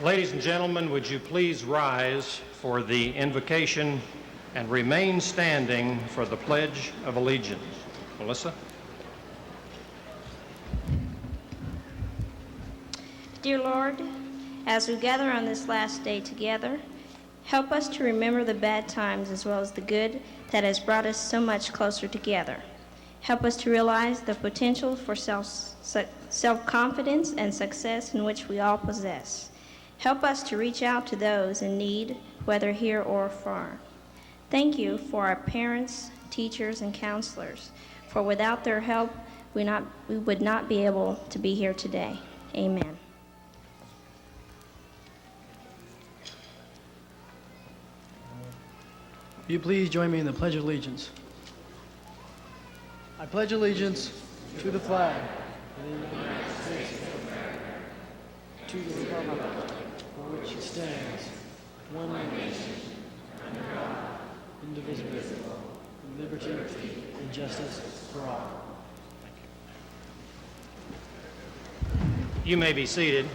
Ladies and gentlemen, would you please rise for the invocation and remain standing for the Pledge of Allegiance. Melissa? Dear Lord, as we gather on this last day together, help us to remember the bad times as well as the good that has brought us so much closer together. Help us to realize the potential for self-confidence and success in which we all possess. Help us to reach out to those in need, whether here or far. Thank you for our parents, teachers, and counselors, for without their help, we would not be able to be here today. Amen. Will you please join me in the Pledge of Allegiance? I pledge allegiance to the flag of the United States of America, to the republic for which it stands, one nation, under God, indivisible, with liberty and justice for all. You may be seated.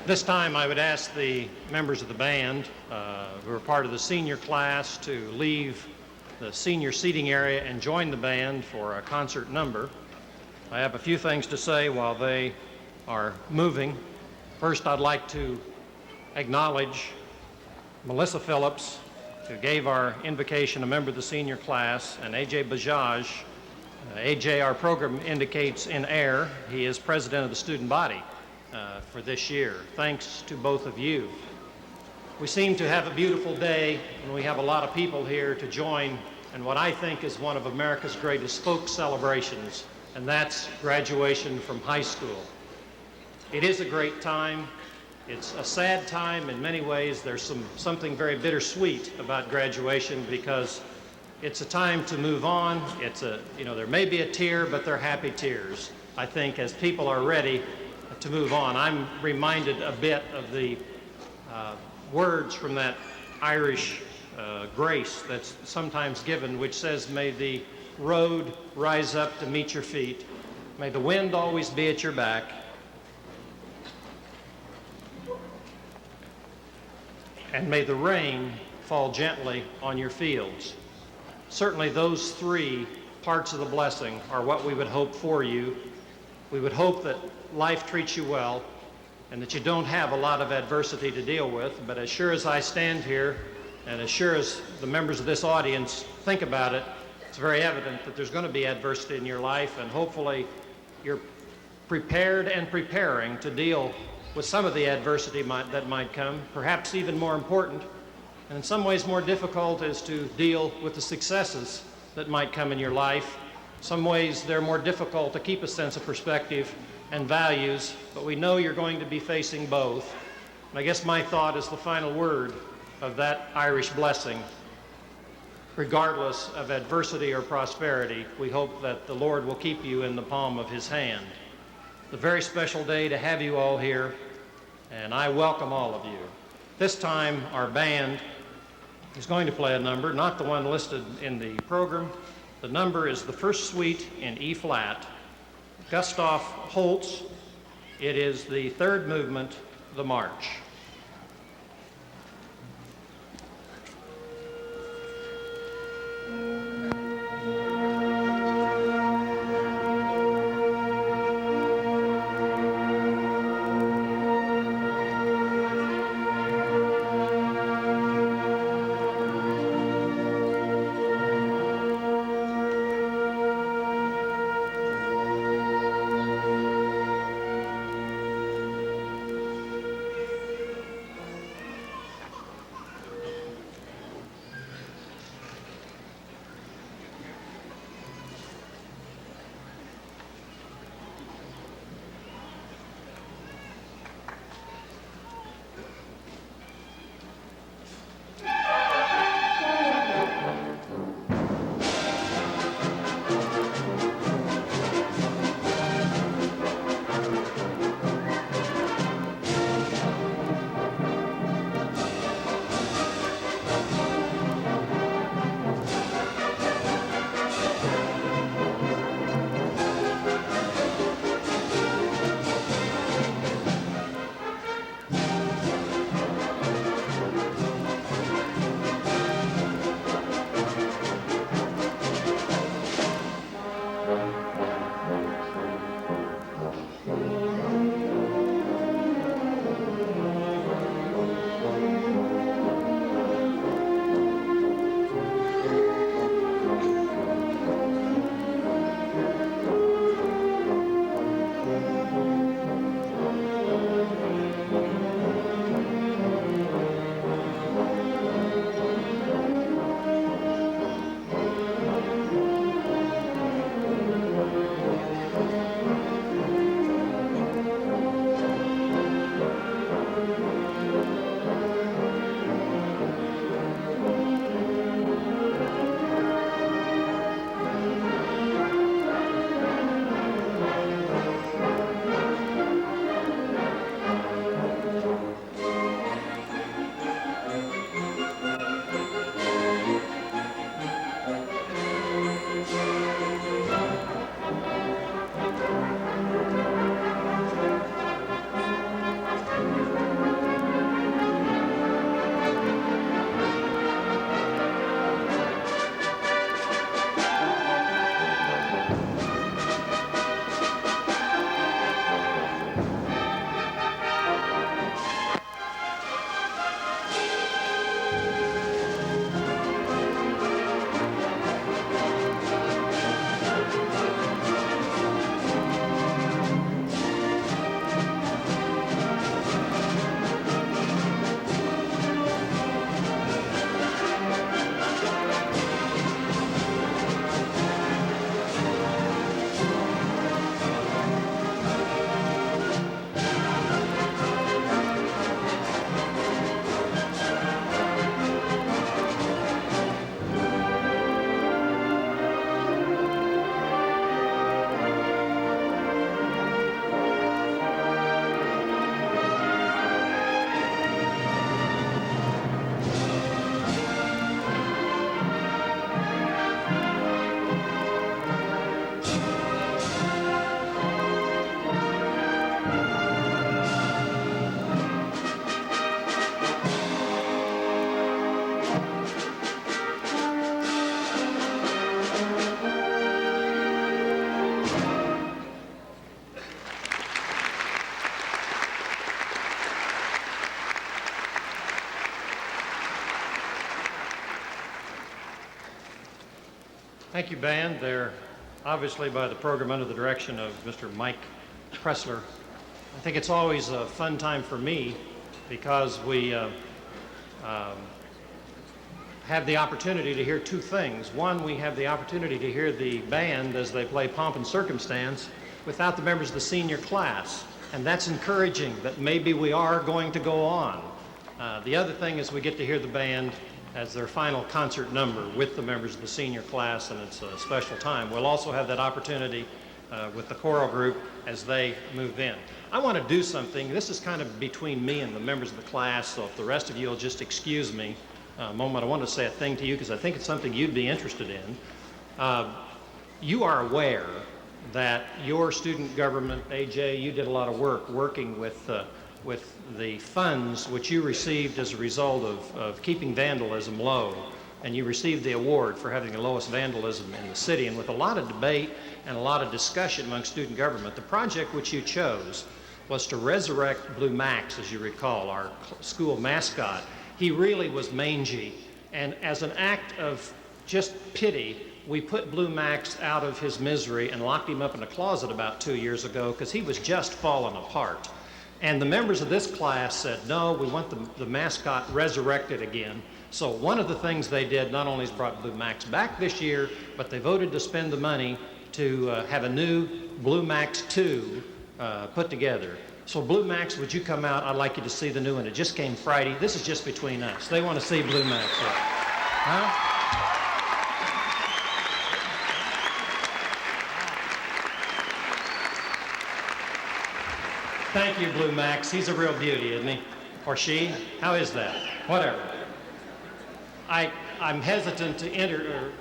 This time I would ask the members of the band who are part of the senior class to leave the senior seating area and join the band for a concert number. I have a few things to say while they are moving. First, I'd like to acknowledge Melissa Phillips, who gave our invocation, a member of the senior class, and A.J. Bajaj. A.J., our program indicates in air, he is president of the student body for this year. Thanks to both of you. We seem to have a beautiful day, and we have a lot of people here to join in what I think is one of America's greatest folk celebrations, and that's graduation from high school. It is a great time. It's a sad time in many ways. There's something very bittersweet about graduation because it's a time to move on. There may be a tear, but they're happy tears. I think as people are ready to move on. I'm reminded a bit of the words from that Irish grace that's sometimes given, which says, may the road rise up to meet your feet. May the wind always be at your back. And may the rain fall gently on your fields. Certainly those three parts of the blessing are what we would hope for you. We would hope that life treats you well and that you don't have a lot of adversity to deal with, but as sure as I stand here and as sure as the members of this audience think about it, it's very evident that there's going to be adversity in your life, and hopefully you're prepared and preparing to deal with some of the adversity that might come. Perhaps even more important, and in some ways more difficult, is to deal with the successes that might come in your life. Some ways they're more difficult to keep a sense of perspective and values, but we know you're going to be facing both. And I guess my thought is the final word of that Irish blessing. Regardless of adversity or prosperity, we hope that the Lord will keep you in the palm of his hand. It's a very special day to have you all here, and I welcome all of you. This time, our band is going to play a number, not the one listed in the program. The number is the first suite in E-flat. Gustav Holst. It is the third movement, the March. Thank you, band. They're obviously by the program under the direction of Mr. Mike Pressler. I think it's always a fun time for me because we have the opportunity to hear two things. One, we have the opportunity to hear the band as they play Pomp and Circumstance without the members of the senior class, and that's encouraging that maybe we are going to go on. The other thing is we get to hear the band as their final concert number with the members of the senior class, and it's a special time. We'll also have that opportunity with the choral group as they move in. I want to do something. This is kind of between me and the members of the class, so if the rest of you will just excuse me a moment, I want to say a thing to you because I think it's something you'd be interested in. You are aware that your student government, AJ, you did a lot of work working with the funds which you received as a result of keeping vandalism low, and you received the award for having the lowest vandalism in the city. And with a lot of debate and a lot of discussion among student government, the project which you chose was to resurrect Blue Max, as you recall, our school mascot. He really was mangy, and as an act of just pity, we put Blue Max out of his misery and locked him up in a closet about 2 years ago because he was just falling apart. And the members of this class said, no, we want the mascot resurrected again. So one of the things they did not only is brought Blue Max back this year, but they voted to spend the money to have a new Blue Max 2 put together. So Blue Max, would you come out? I'd like you to see the new one. It just came Friday. This is just between us. They want to see Blue Max. Huh? Thank you, Blue Max. He's a real beauty, isn't he? Or she? How is that? Whatever. I'm hesitant to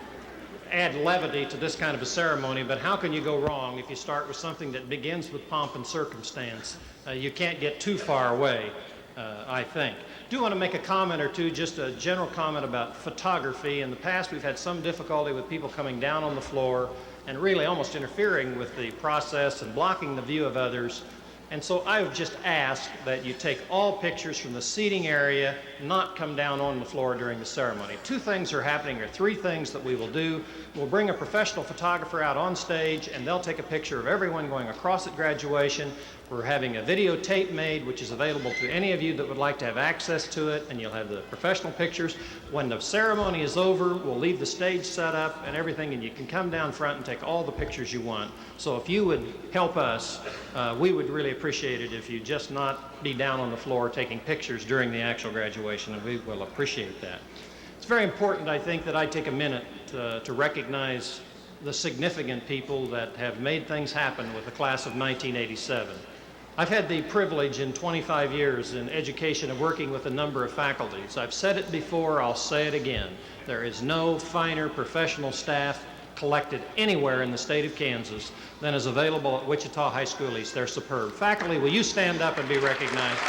add levity to this kind of a ceremony, but how can you go wrong if you start with something that begins with pomp and circumstance? You can't get too far away, I think. Do want to make a comment or two, just a general comment about photography. In the past, we've had some difficulty with people coming down on the floor and really almost interfering with the process and blocking the view of others. And so I would just ask that you take all pictures from the seating area, not come down on the floor during the ceremony. Two things are happening, or three things that we will do. We'll bring a professional photographer out on stage, and they'll take a picture of everyone going across at graduation. We're having a videotape made, which is available to any of you that would like to have access to it, and you'll have the professional pictures. When the ceremony is over, we'll leave the stage set up and everything, and you can come down front and take all the pictures you want. So if you would help us, we would really appreciate it if you just not be down on the floor taking pictures during the actual graduation, and we will appreciate that. It's very important, I think, that I take a minute to recognize the significant people that have made things happen with the class of 1987. I've had the privilege in 25 years in education of working with a number of faculties. I've said it before, I'll say it again. There is no finer professional staff collected anywhere in the state of Kansas than is available at Wichita High School East. They're superb. Faculty, will you stand up and be recognized?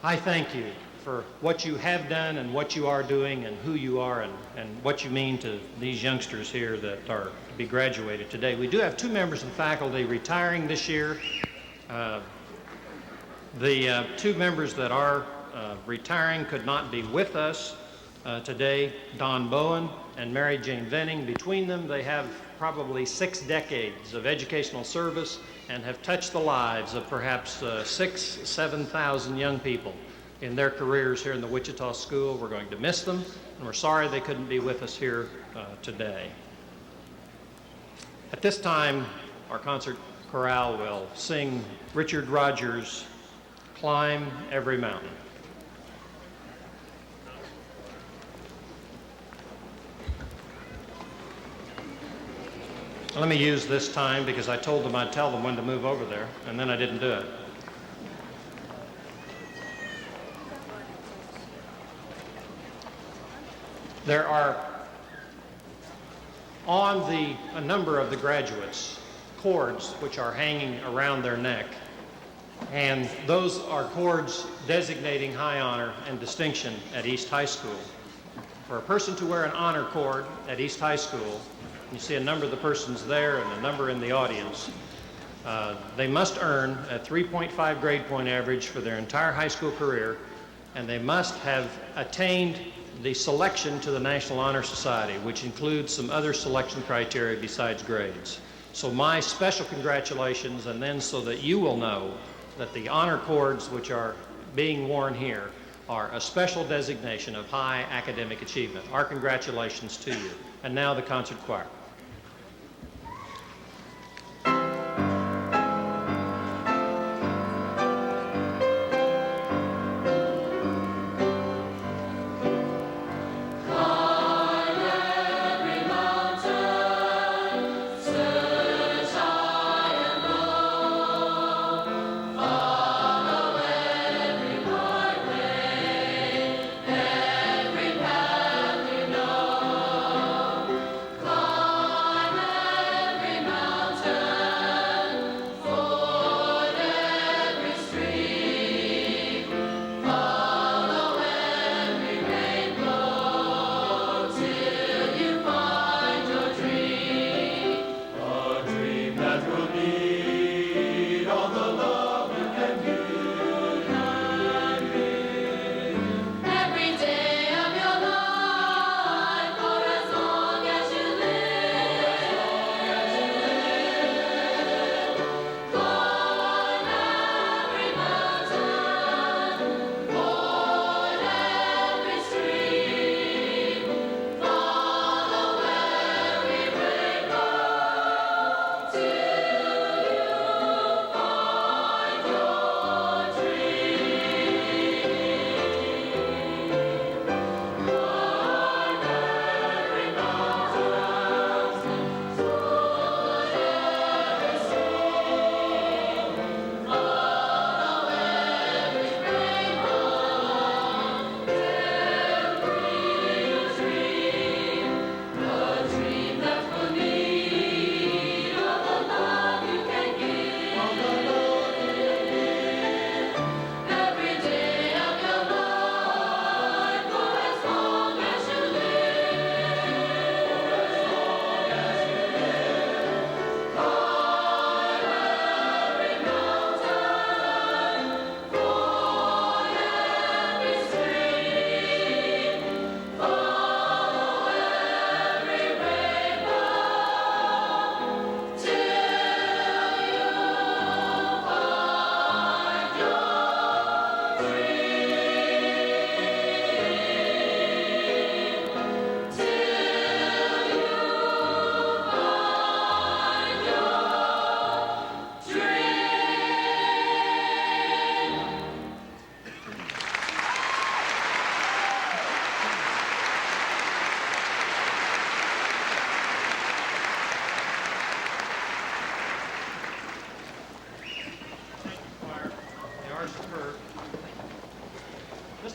I thank you for what you have done and what you are doing and who you are and what you mean to these youngsters here that are to be graduated today. We do have two members of the faculty retiring this year. The two members that are retiring could not be with us today, Don Bowen and Mary Jane Venning. Between them, they have probably 6 decades of educational service and have touched the lives of perhaps 6,000 to 7,000 young people in their careers here in the Wichita School. We're going to miss them, and we're sorry they couldn't be with us here today. At this time, our concert chorale will sing Richard Rogers' "Climb Every Mountain." Let me use this time because I told them I'd tell them when to move over there, and then I didn't do it. There are on a number of the graduates cords which are hanging around their neck, and those are cords designating high honor and distinction at East High School. For a person to wear an honor cord at East High School, you see a number of the persons there and a number in the audience, they must earn a 3.5 grade point average for their entire high school career, and they must have attained the selection to the National Honor Society, which includes some other selection criteria besides grades. So my special congratulations, and then so that you will know that the honor cords which are being worn here are a special designation of high academic achievement. Our congratulations to you. And now the concert choir. Come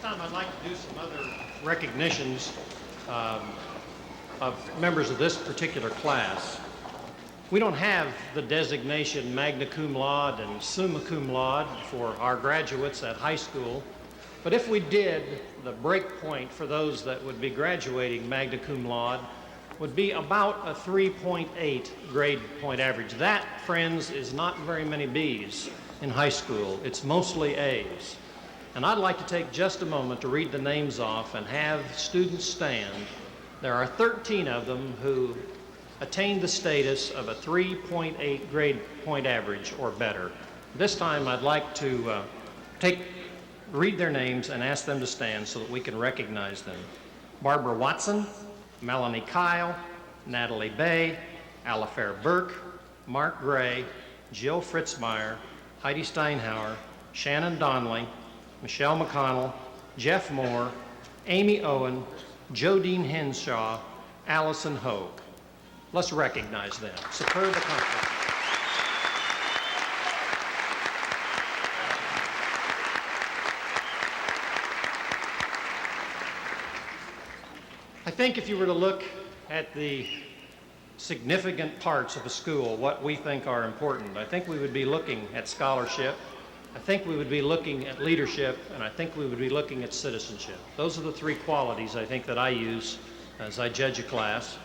time, I'd like to do some other recognitions of members of this particular class. We don't have the designation magna cum laude and summa cum laude for our graduates at high school, but if we did, the break point for those that would be graduating magna cum laude would be about a 3.8 grade point average. That, friends, is not very many B's in high school. It's mostly A's. And I'd like to take just a moment to read the names off and have students stand. There are 13 of them who attained the status of a 3.8 grade point average or better. This time I'd like to read their names and ask them to stand so that we can recognize them. Barbara Watson, Melanie Kyle, Natalie Bay, Alifair Burke, Mark Gray, Jill Fritzmeyer, Heidi Steinhauer, Shannon Donnelly, Michelle McConnell, Jeff Moore, Amy Owen, Jodine Henshaw, Allison Hogue. Let's recognize them. Superb accomplishment. I think if you were to look at the significant parts of a school, what we think are important, I think we would be looking at scholarship, I think we would be looking at leadership, and I think we would be looking at citizenship. Those are the three qualities I think that I use as I judge a class.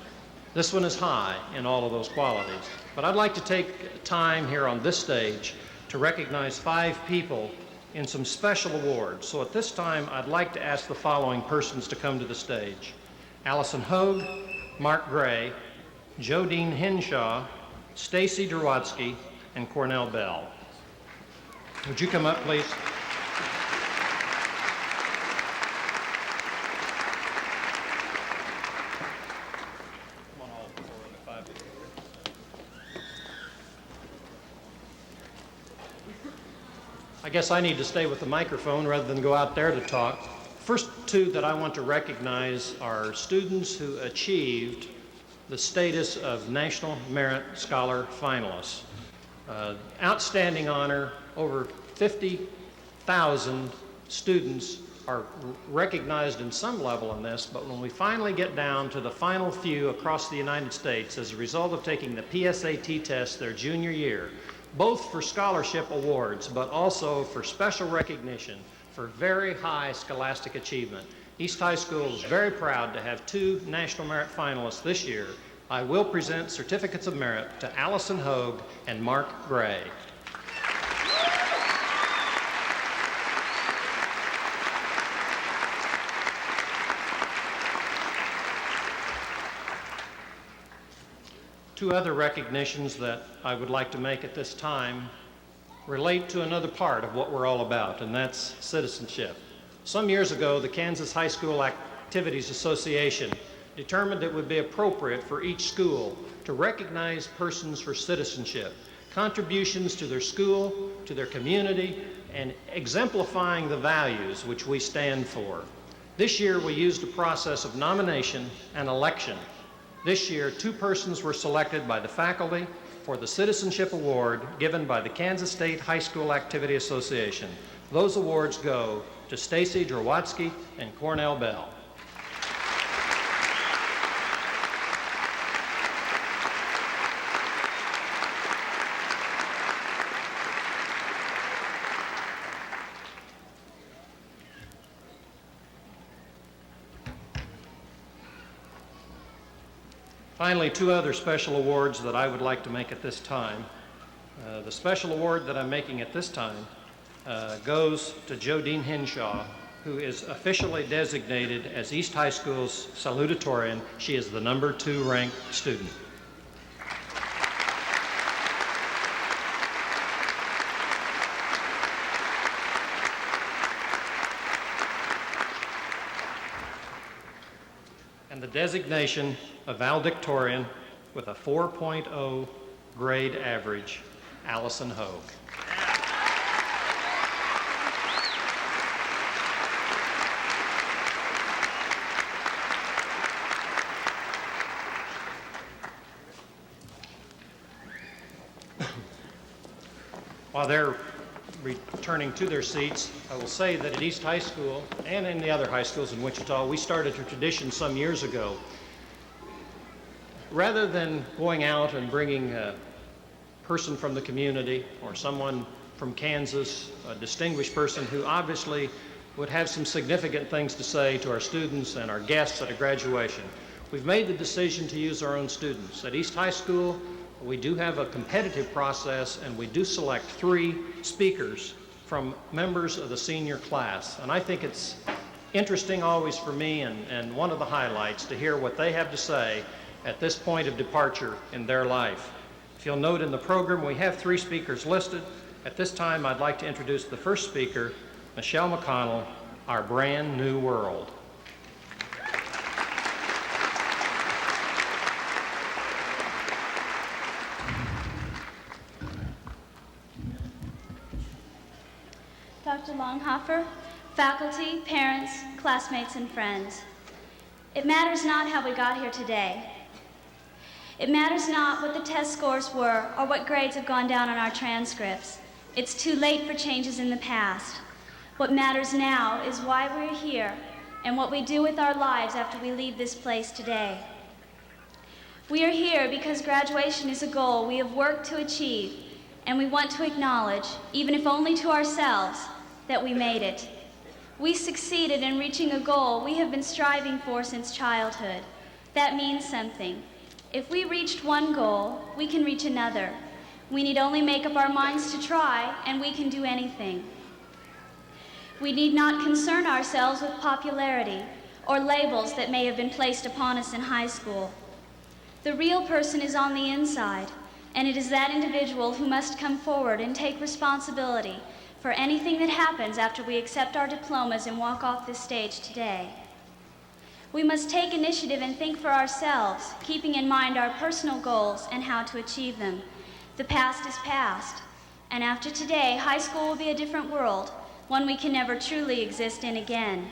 This one is high in all of those qualities. But I'd like to take time here on this stage to recognize 5 people in some special awards. So at this time, I'd like to ask the following persons to come to the stage: Allison Hogue, Mark Gray, Jodine Henshaw, Stacy Drowatsky, and Cornell Bell. Would you come up, please? I guess I need to stay with the microphone rather than go out there to talk. First 2 that I want to recognize are students who achieved the status of National Merit Scholar finalists. Outstanding honor. Over 50,000 students are recognized in some level in this, but when we finally get down to the final few across the United States as a result of taking the PSAT test their junior year, both for scholarship awards, but also for special recognition for very high scholastic achievement, East High School is very proud to have 2 National Merit finalists this year. I will present certificates of merit to Allison Hogue and Mark Gray. Two other recognitions that I would like to make at this time relate to another part of what we're all about, and that's citizenship. Some years ago, the Kansas High School Activities Association determined it would be appropriate for each school to recognize persons for citizenship, contributions to their school, to their community, and exemplifying the values which we stand for. This year, we used a process of nomination and election. This year, 2 persons were selected by the faculty for the Citizenship Award given by the Kansas State High School Activity Association. Those awards go to Stacy Drowatsky and Cornell Bell. Finally, 2 other special awards that I would like to make at this time. The special award that I'm making at this time goes to Jodine Henshaw, who is officially designated as East High School's salutatorian. She is the number 2 ranked student. And the designation of valedictorian with a 4.0 grade average, Allison Hogue. While they're returning to their seats, I will say that at East High School and in the other high schools in Wichita, we started a tradition some years ago. Rather than going out and bringing a person from the community or someone from Kansas, a distinguished person who obviously would have some significant things to say to our students and our guests at a graduation, we've made the decision to use our own students. At East High School, we do have a competitive process, and we do select 3 speakers from members of the senior class. And I think it's interesting always for me and one of the highlights to hear what they have to say at this point of departure in their life. If you'll note in the program, we have 3 speakers listed. At this time, I'd like to introduce the first speaker, Michelle McConnell, Our Brand New World. Dr. Longhofer, faculty, parents, classmates, and friends. It matters not how we got here today. It matters not what the test scores were or what grades have gone down on our transcripts. It's too late for changes in the past. What matters now is why we're here and what we do with our lives after we leave this place today. We are here because graduation is a goal we have worked to achieve, and we want to acknowledge, even if only to ourselves, that we made it. We succeeded in reaching a goal we have been striving for since childhood. That means something. If we reached one goal, we can reach another. We need only make up our minds to try, and we can do anything. We need not concern ourselves with popularity or labels that may have been placed upon us in high school. The real person is on the inside, and it is that individual who must come forward and take responsibility for anything that happens after we accept our diplomas and walk off this stage today. We must take initiative and think for ourselves, keeping in mind our personal goals and how to achieve them. The past is past, and after today, high school will be a different world, one we can never truly exist in again.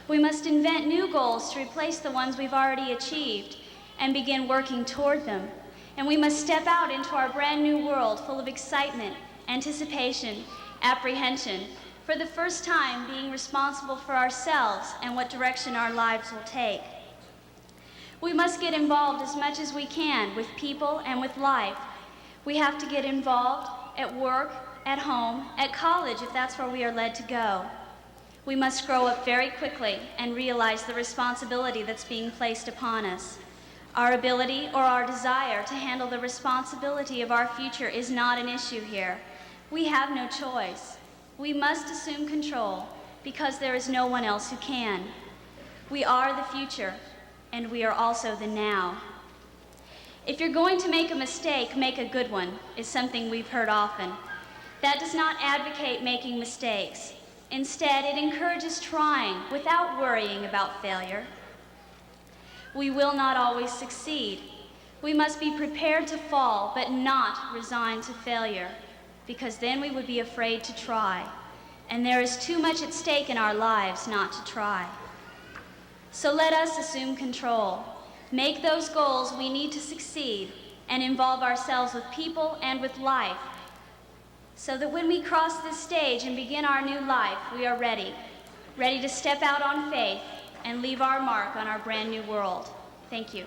We must invent new goals to replace the ones we've already achieved and begin working toward them. And we must step out into our brand new world full of excitement, anticipation, apprehension, for the first time being responsible for ourselves and what direction our lives will take. We must get involved as much as we can with people and with life. We have to get involved at work, at home, at college if that's where we are led to go. We must grow up very quickly and realize the responsibility that's being placed upon us. Our ability or our desire to handle the responsibility of our future is not an issue here. We have no choice. We must assume control because there is no one else who can. We are the future, and we are also the now. If you're going to make a mistake, make a good one, is something we've heard often. That does not advocate making mistakes. Instead, it encourages trying without worrying about failure. We will not always succeed. We must be prepared to fall, but not resigned to failure, because then we would be afraid to try, and there is too much at stake in our lives not to try. So let us assume control, make those goals we need to succeed, and involve ourselves with people and with life, so that when we cross this stage and begin our new life, we are ready to step out on faith and leave our mark on our brand new world. Thank you.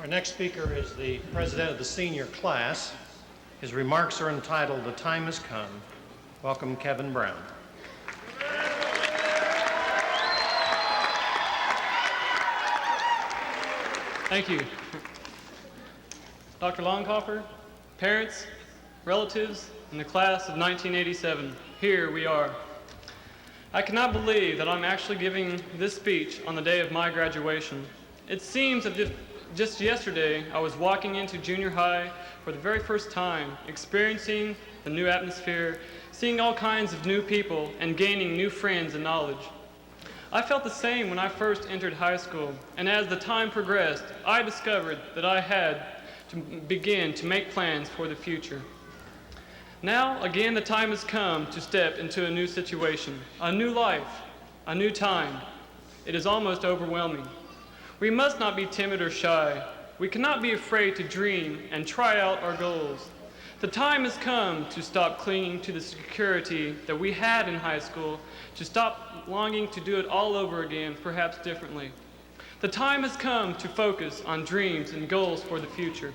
Our next speaker is the president of the senior class. His remarks are entitled, "The Time Has Come." Welcome, Kevin Brown. Thank you. Dr. Longhofer, parents, relatives, and the class of 1987, here we are. I cannot believe that I'm actually giving this speech on the day of my graduation. It seems as if just yesterday I was walking into junior high for the very first time, experiencing the new atmosphere, seeing all kinds of new people, and gaining new friends and knowledge. I felt the same when I first entered high school, and as the time progressed, I discovered that I had to begin to make plans for the future. Now, again, the time has come to step into a new situation, a new life, a new time. It is almost overwhelming. We must not be timid or shy. We cannot be afraid to dream and try out our goals. The time has come to stop clinging to the security that we had in high school, to stop longing to do it all over again, perhaps differently. The time has come to focus on dreams and goals for the future.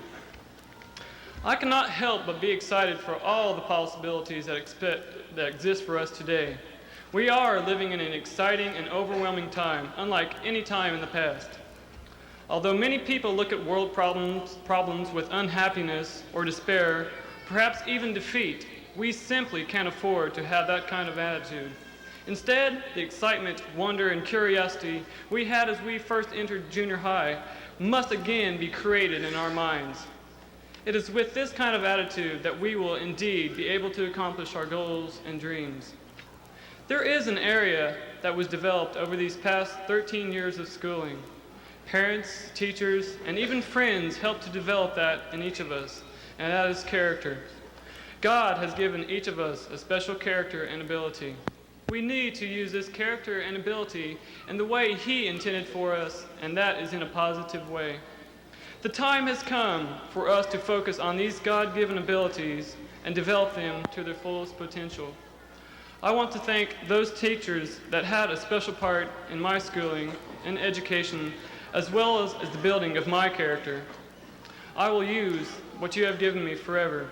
I cannot help but be excited for all the possibilities that exist for us today. We are living in an exciting and overwhelming time, unlike any time in the past. Although many people look at world problems with unhappiness or despair, perhaps even defeat, we simply can't afford to have that kind of attitude. Instead, the excitement, wonder, and curiosity we had as we first entered junior high must again be created in our minds. It is with this kind of attitude that we will indeed be able to accomplish our goals and dreams. There is an area that was developed over these past 13 years of schooling. Parents, teachers, and even friends helped to develop that in each of us, and that is character. God has given each of us a special character and ability. We need to use this character and ability in the way He intended for us, and that is in a positive way. The time has come for us to focus on these God-given abilities and develop them to their fullest potential. I want to thank those teachers that had a special part in my schooling and education, as well as the building of my character. I will use what you have given me forever.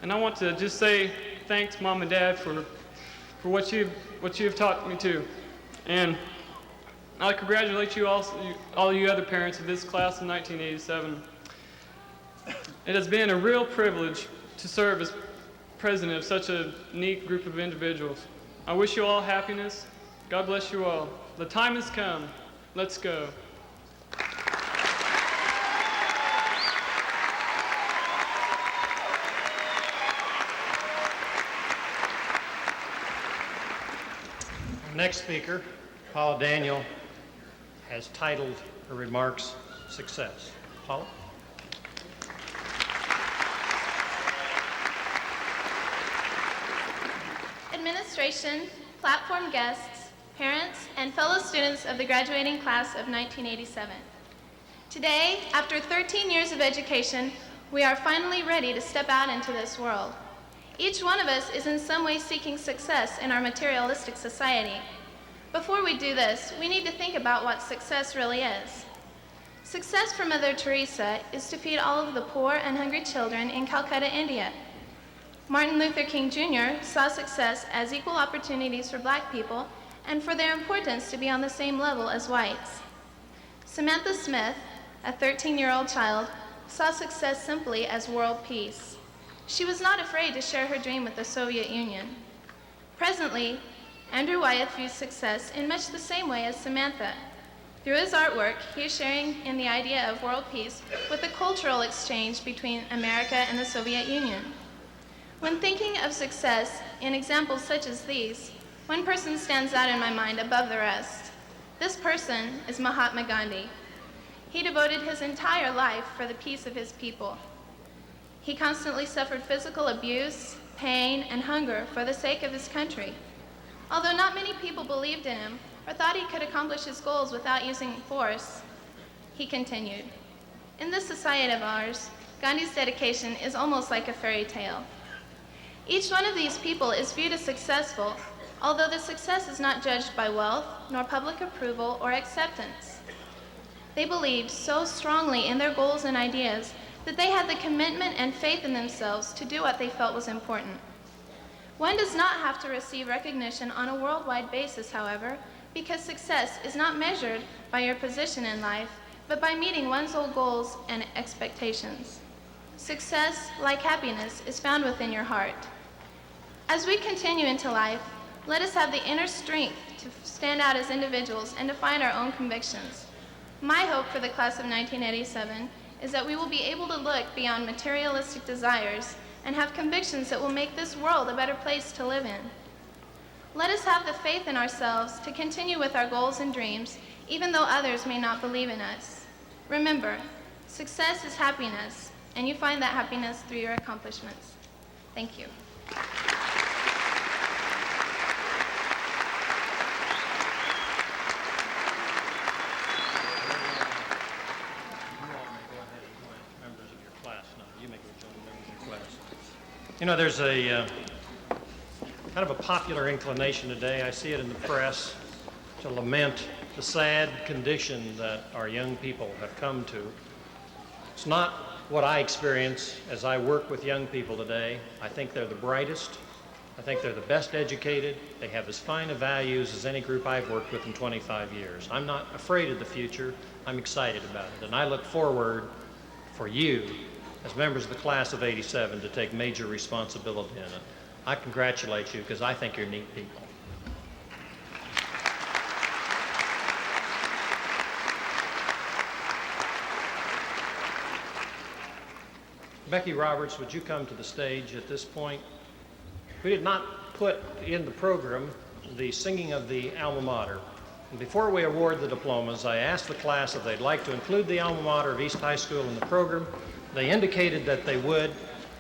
And I want to just say thanks, Mom and Dad, for what you've taught me too. And I congratulate you all you other parents of this class of 1987. It has been a real privilege to serve as president of such a neat group of individuals. I wish you all happiness. God bless you all. The time has come. Let's go. Our next speaker, Paula Daniel, has titled her remarks Success. Paula? Administration, platform guests, parents, and fellow students of the graduating class of 1987. Today, after 13 years of education, we are finally ready to step out into this world. Each one of us is in some way seeking success in our materialistic society. Before we do this, we need to think about what success really is. Success for Mother Teresa is to feed all of the poor and hungry children in Calcutta, India. Martin Luther King Jr. saw success as equal opportunities for black people and for their importance to be on the same level as whites. Samantha Smith, a 13-year-old child, saw success simply as world peace. She was not afraid to share her dream with the Soviet Union. Presently, Andrew Wyeth views success in much the same way as Samantha. Through his artwork, he is sharing in the idea of world peace with the cultural exchange between America and the Soviet Union. When thinking of success in examples such as these, one person stands out in my mind above the rest. This person is Mahatma Gandhi. He devoted his entire life for the peace of his people. He constantly suffered physical abuse, pain, and hunger for the sake of his country. Although not many people believed in him or thought he could accomplish his goals without using force, he continued. In this society of ours, Gandhi's dedication is almost like a fairy tale. Each one of these people is viewed as successful, although the success is not judged by wealth, nor public approval or acceptance. They believed so strongly in their goals and ideas that they had the commitment and faith in themselves to do what they felt was important. One does not have to receive recognition on a worldwide basis, however, because success is not measured by your position in life, but by meeting one's own goals and expectations. Success, like happiness, is found within your heart. As we continue into life, let us have the inner strength to stand out as individuals and define our own convictions. My hope for the class of 1987 is that we will be able to look beyond materialistic desires and have convictions that will make this world a better place to live in. Let us have the faith in ourselves to continue with our goals and dreams, even though others may not believe in us. Remember, success is happiness, and you find that happiness through your accomplishments. Thank you. You know, there's a kind of a popular inclination today, I see it in the press, to lament the sad condition that our young people have come to. It's not what I experience as I work with young people today. I think they're the brightest. I think they're the best educated. They have as fine of values as any group I've worked with in 25 years. I'm not afraid of the future. I'm excited about it. And I look forward for you, as members of the class of '87, to take major responsibility in it. I congratulate you because I think you're neat people. Becky Roberts, would you come to the stage at this point? We did not put in the program the singing of the alma mater. And before we award the diplomas, I asked the class if they'd like to include the alma mater of East High School in the program. They indicated that they would,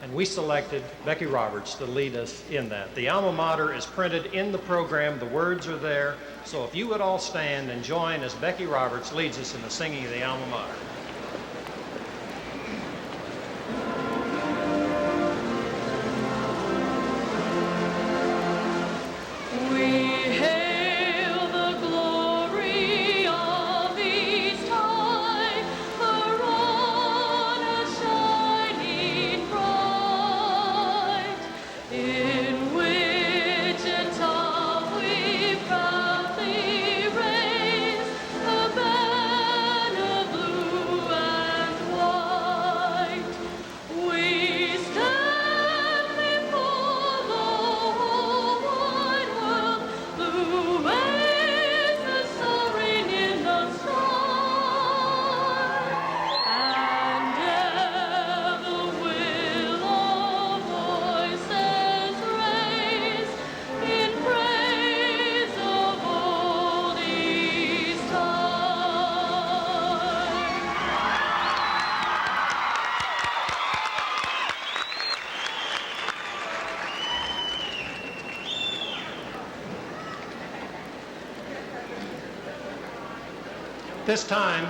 and we selected Becky Roberts to lead us in that. The alma mater is printed in the program. The words are there. So if you would all stand and join as Becky Roberts leads us in the singing of the alma mater. This time,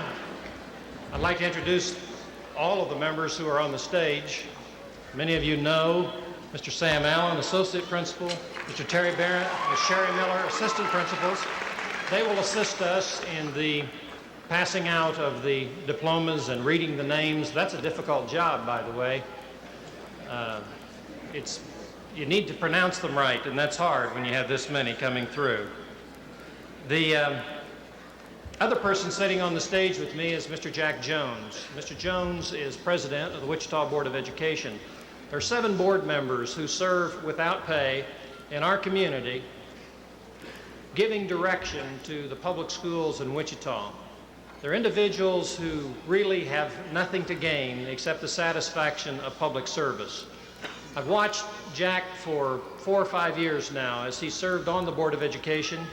I'd like to introduce all of the members who are on the stage. Many of you know Mr. Sam Allen, Associate Principal, Mr. Terry Barrett, Ms. Sherry Miller, Assistant Principals. They will assist us in the passing out of the diplomas and reading the names. That's a difficult job, by the way. You need to pronounce them right, and that's hard when you have this many coming through. The other person sitting on the stage with me is Mr. Jack Jones. Mr. Jones is president of the Wichita Board of Education. There are 7 board members who serve without pay in our community, giving direction to the public schools in Wichita. They're individuals who really have nothing to gain except the satisfaction of public service. I've watched Jack for 4 or 5 years now as he served on the Board of Education,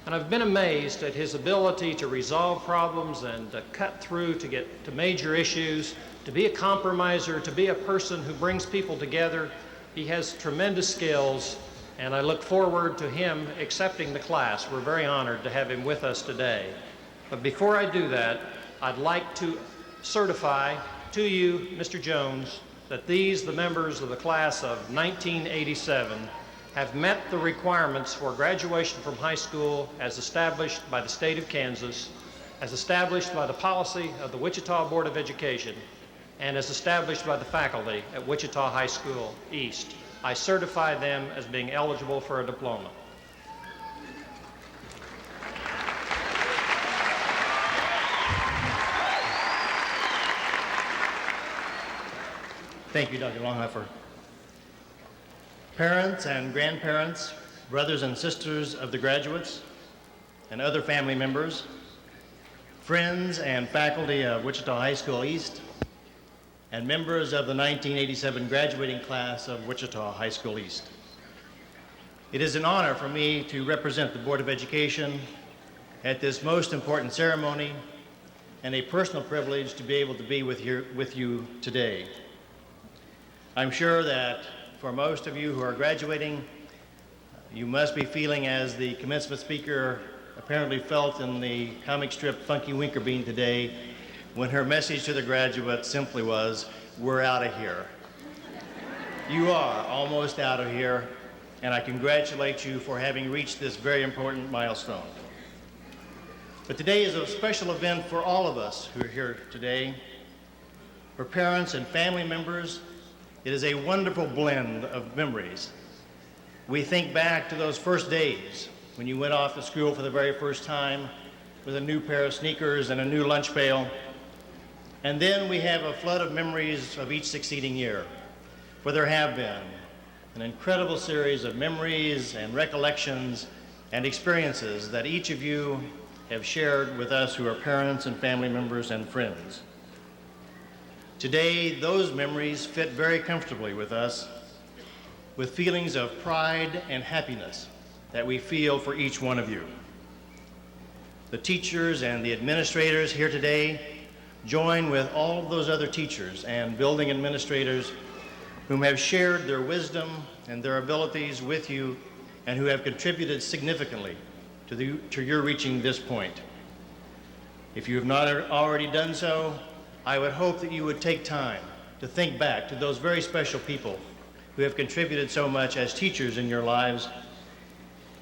and I've been amazed at his ability to resolve problems and to cut through to get to major issues, to be a compromiser, to be a person who brings people together. He has tremendous skills, and I look forward to him accepting the class. We're very honored to have him with us today. But before I do that, I'd like to certify to you, Mr. Jones, that these, the members of the class of 1987, have met the requirements for graduation from high school as established by the state of Kansas, as established by the policy of the Wichita Board of Education, and as established by the faculty at Wichita High School East. I certify them as being eligible for a diploma. Thank you, Dr. Longhoffer. Parents and grandparents, brothers and sisters of the graduates, and other family members, friends and faculty of Wichita High School East, and members of the 1987 graduating class of Wichita High School East. It is an honor for me to represent the Board of Education at this most important ceremony, and a personal privilege to be able to be with you today. I'm sure that for most of you who are graduating, you must be feeling as the commencement speaker apparently felt in the comic strip Funky Winkerbean today, when her message to the graduates simply was, "We're out of here." You are almost out of here, and I congratulate you for having reached this very important milestone. But today is a special event for all of us who are here today. For parents and family members, it is a wonderful blend of memories. We think back to those first days when you went off to school for the very first time with a new pair of sneakers and a new lunch pail. And then we have a flood of memories of each succeeding year, for there have been an incredible series of memories and recollections and experiences that each of you have shared with us who are parents and family members and friends. Today, those memories fit very comfortably with us, with feelings of pride and happiness that we feel for each one of you. The teachers and the administrators here today join with all of those other teachers and building administrators whom have shared their wisdom and their abilities with you and who have contributed significantly to your reaching this point. If you have not already done so, I would hope that you would take time to think back to those very special people who have contributed so much as teachers in your lives,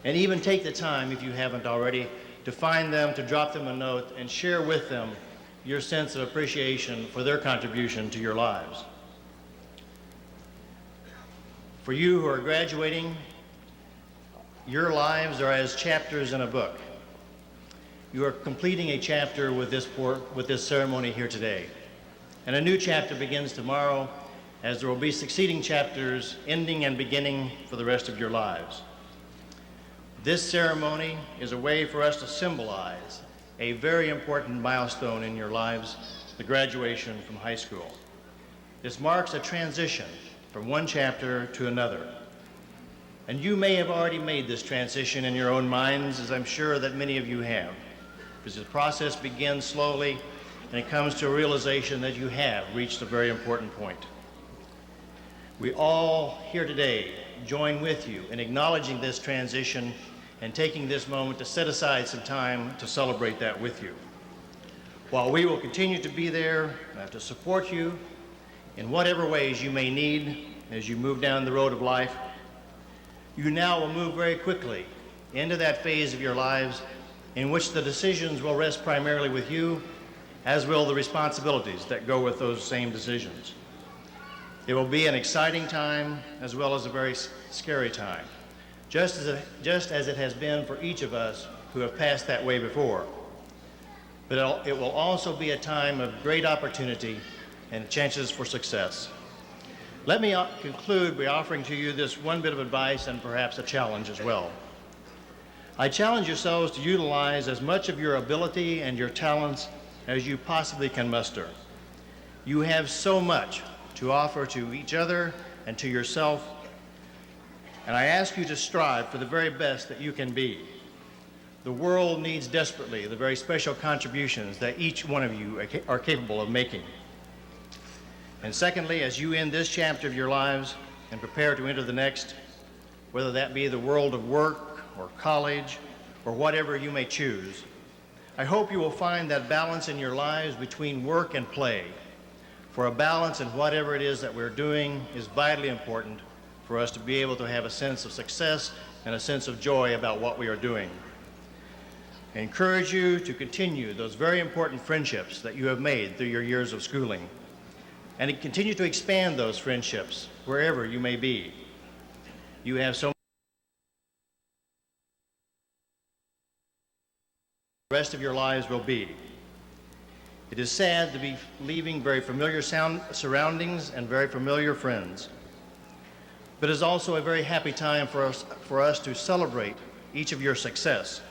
and even take the time, if you haven't already, to find them, to drop them a note, and share with them your sense of appreciation for their contribution to your lives. For you who are graduating, your lives are as chapters in a book. You are completing a chapter with this ceremony here today. And a new chapter begins tomorrow, as there will be succeeding chapters ending and beginning for the rest of your lives. This ceremony is a way for us to symbolize a very important milestone in your lives, the graduation from high school. This marks a transition from one chapter to another. And you may have already made this transition in your own minds, as I'm sure that many of you have, because the process begins slowly and it comes to a realization that you have reached a very important point. We all here today join with you in acknowledging this transition and taking this moment to set aside some time to celebrate that with you. While we will continue to be there to support you in whatever ways you may need as you move down the road of life, you now will move very quickly into that phase of your lives in which the decisions will rest primarily with you, as will the responsibilities that go with those same decisions. It will be an exciting time as well as a very scary time, just as it has been for each of us who have passed that way before. But it will also be a time of great opportunity and chances for success. Let me conclude by offering to you this one bit of advice and perhaps a challenge as well. I challenge yourselves to utilize as much of your ability and your talents as you possibly can muster. You have so much to offer to each other and to yourself, and I ask you to strive for the very best that you can be. The world needs desperately the very special contributions that each one of you are capable of making. And secondly, as you end this chapter of your lives and prepare to enter the next, whether that be the world of work or college or whatever you may choose, I hope you will find that balance in your lives between work and play. For a balance in whatever it is that we're doing is vitally important for us to be able to have a sense of success and a sense of joy about what we are doing. I encourage you to continue those very important friendships that you have made through your years of schooling, and to continue to expand those friendships wherever you may be. You have so much the rest of your lives will be. It is sad to be leaving very familiar surroundings and very familiar friends, but it is also a very happy time for us to celebrate each of your success.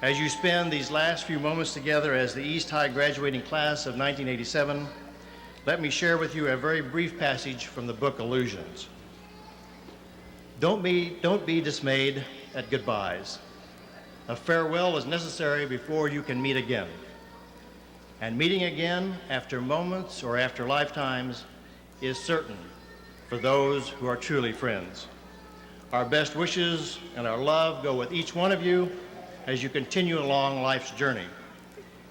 As you spend these last few moments together as the East High graduating class of 1987, let me share with you a very brief passage from the book Illusions. Don't be dismayed at goodbyes. A farewell is necessary before you can meet again. And meeting again after moments or after lifetimes is certain, for those who are truly friends. Our best wishes and our love go with each one of you as you continue along life's journey.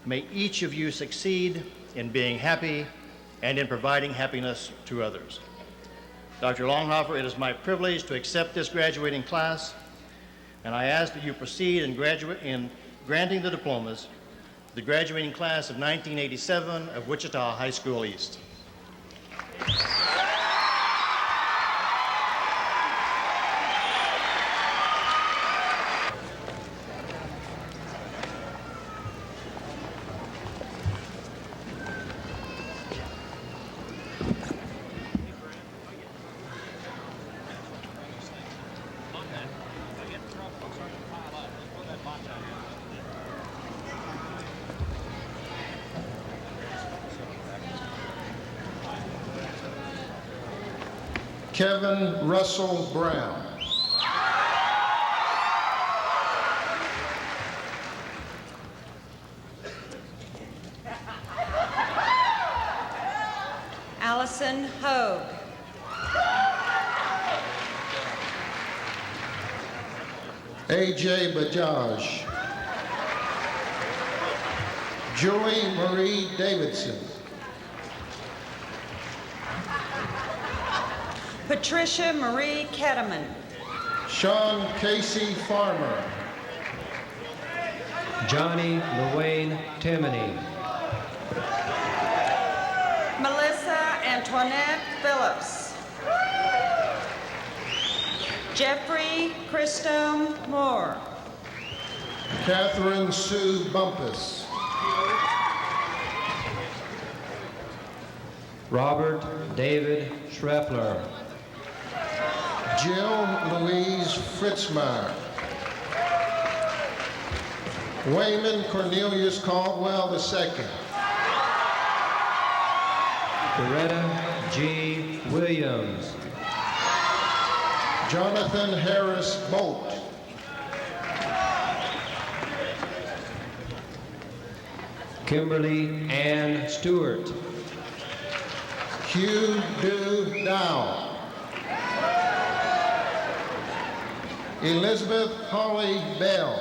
May each of you succeed in being happy and in providing happiness to others. Dr. Longhofer, it is my privilege to accept this graduating class, and I ask that you proceed in granting the diplomas to the graduating class of 1987 of Wichita High School East. Kevin Russell Brown. Allison Hogue. AJ Bajaj. Joy Marie Davidson. Patricia Marie Ketteman. Sean Casey Farmer. Johnny Luane Timoney. Melissa Antoinette Phillips. Jeffrey Christo Moore. Catherine Sue Bumpus. Robert David Schreffler. Jill Louise Fritzmeyer. Wayman Cornelius Caldwell II. Coretta G. Williams. Jonathan Harris Bolt. Kimberly Ann Stewart. Hugh Du Dow. Elizabeth Holly Bell.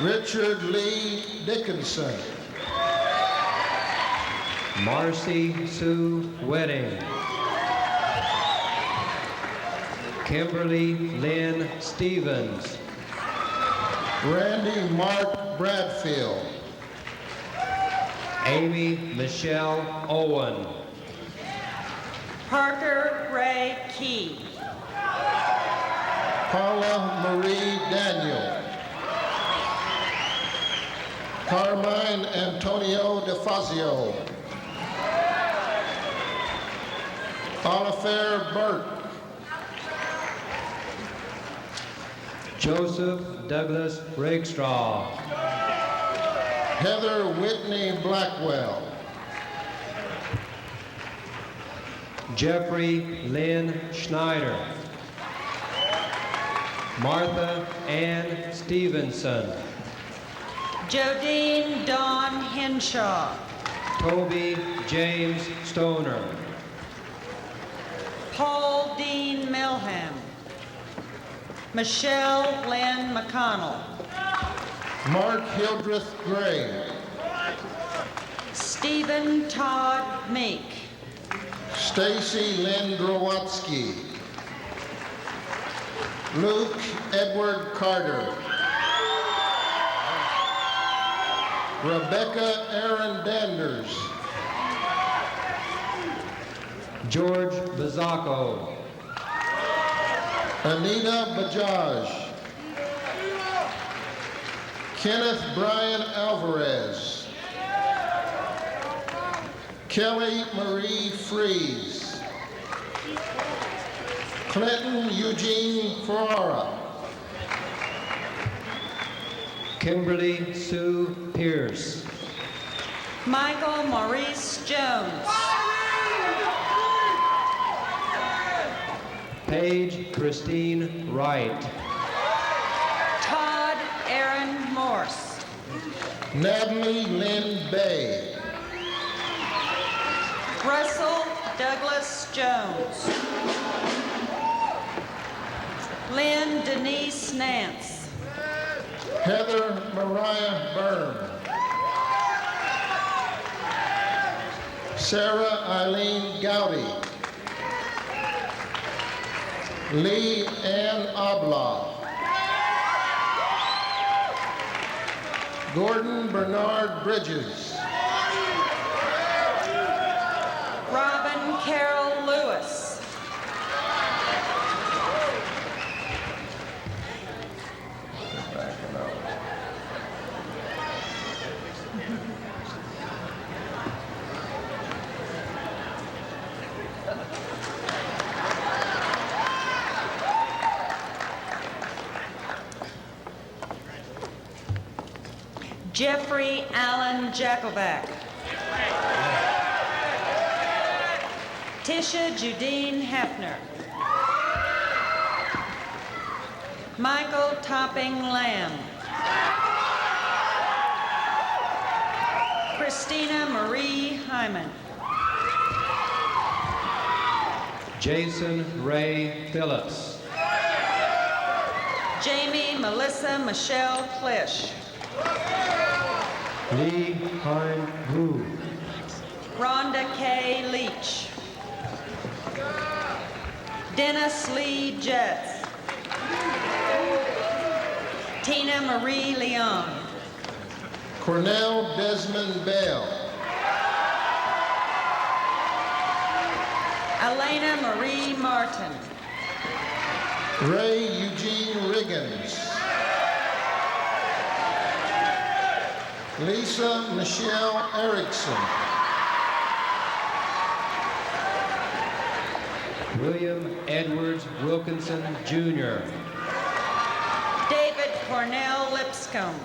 Richard Lee Dickinson. Marcy Sue Wedding. Kimberly Lynn Stevens. Randy Mark Bradfield. Amy Michelle Owen. Parker Ray Key. Paula Marie Daniel. Carmine Antonio DeFazio. Oliver Burke. Joseph Douglas Rakestraw. Heather Whitney Blackwell. Jeffrey Lynn Schneider. Martha Ann Stevenson. Jodine Dawn Henshaw. Toby James Stoner. Paul Dean Milham. Michelle Lynn McConnell. Mark Hildreth Gray. Stephen Todd Meek. Stacy Lynn Drowatsky. Luke Edward Carter. Rebecca Aaron Danders. George Bazzacco. Anita Bajaj. Kenneth Brian Alvarez. Kelly Marie Fries. Clinton Eugene Ferrara. Kimberly Sue Pierce. Michael Maurice Jones. Paige Christine Wright. Todd Aaron Morse. Natalie Lynn Bay. Russell Douglas Jones. Lynn Denise Nance. Heather Mariah Byrne. Sarah Eileen Gowdy. Lee Ann Obla. Gordon Bernard Bridges. Robin Carol Lewis. Jeffrey Allen Jakovac. Tisha Judine Hefner. Michael Topping Lamb. Christina Marie Hyman. Jason Ray Phillips. Jamie Melissa Michelle Klisch. Lee Hein Wu. Rhonda K. Leach. Dennis Lee Jetz. Tina Marie Leon. Cornell Desmond Bell. Elena Marie Martin. Ray Eugene Riggins. Lisa Michelle Erickson. William Edwards Wilkinson, Jr. David Cornell Lipscomb.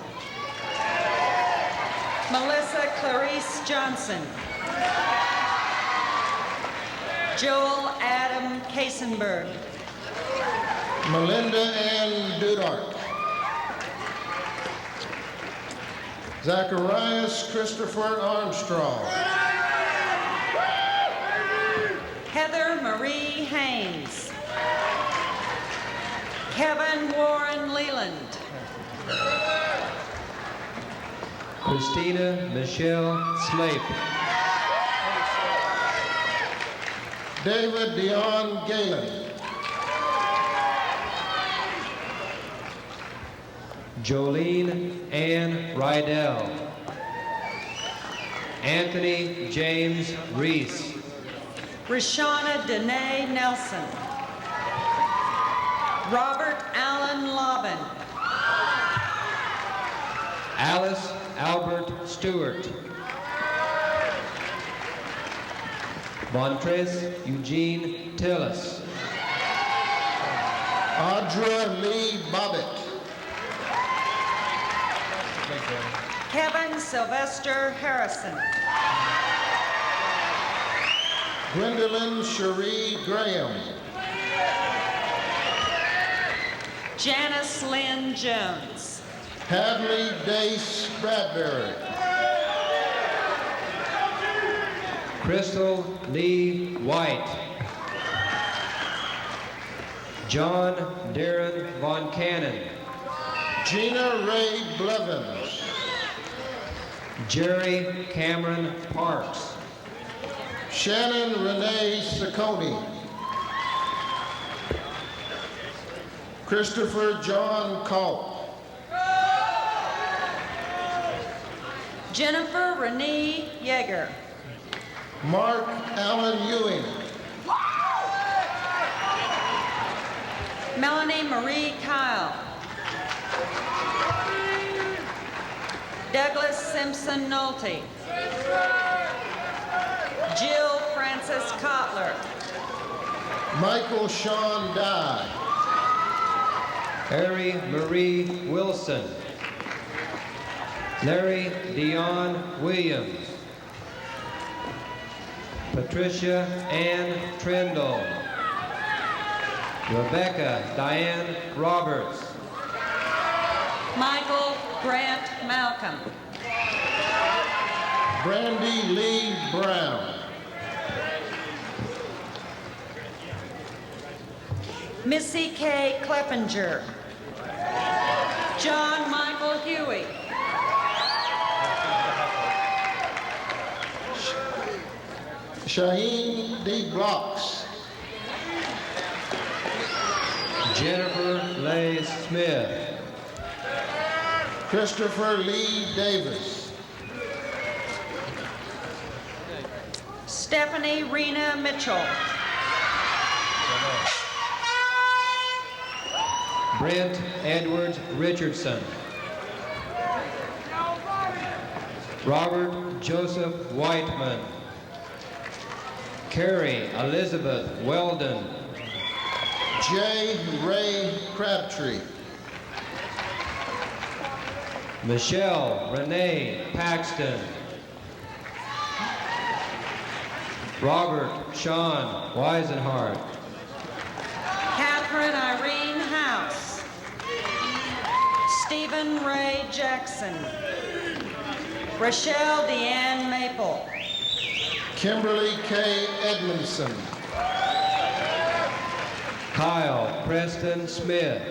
Melissa Clarice Johnson. Joel Adam Kasenberg. Melinda Ann Dudart. Zacharias Christopher Armstrong. Heather Marie Haynes. Kevin Warren Leland. Christina Michelle Slape. David Dion Galen. Jolene Ann Rydell. Anthony James Reese. Rashana Danae Nelson. Robert Allen Lobbin. Alice Albert Stewart. Montrez Eugene Tillis. Audra Lee Bobbitt. Kevin Sylvester Harrison. Gwendolyn Cherie Graham. Janice Lynn Jones. Hadley Dace Bradbury. Crystal Lee White. John Darren Von Cannon. Gina Ray Blevins. Jerry Cameron Parks. Shannon Renee Saccone. Christopher John Culp. Jennifer Renee Yeager. Mark Allen Ewing. Melanie Marie Kyle. Douglas Simpson Nolte. Jill Francis Kotler. Michael Sean Dye. Harry Marie Wilson. Larry Dion Williams. Patricia Ann Trindle. Rebecca Diane Roberts. Michael Grant Malcolm. Brandy Lee Brown. Missy K. Kleppinger. John Michael Huey. Shaheen D. Blocks. Jennifer Leigh Smith. Christopher Lee Davis. Stephanie Rena Mitchell. Brent Edwards Richardson. Robert Joseph Whiteman. Carrie Elizabeth Weldon. J. Ray Crabtree. Michelle Renee Paxton. Robert Sean Weisenhart. Catherine Irene House. Stephen Ray Jackson. Rochelle Deanne Maple. Kimberly K. Edmondson. Kyle Preston Smith.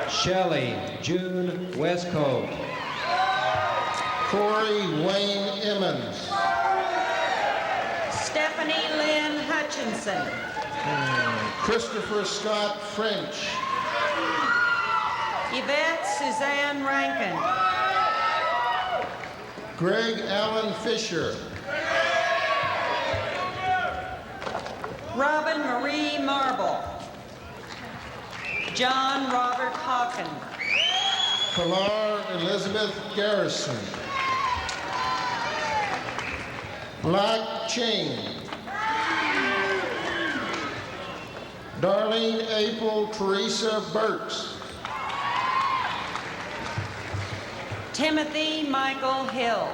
Shelley June Westcote. Corey Wayne Emmons. Stephanie Lynn Hutchinson. Christopher Scott French. Yvette Suzanne Rankin. Greg Allen Fisher. Robin Marie Marble. John Robert Hawken. Pilar Elizabeth Garrison. Black Chain. Darlene April Teresa Burks. Timothy Michael Hill.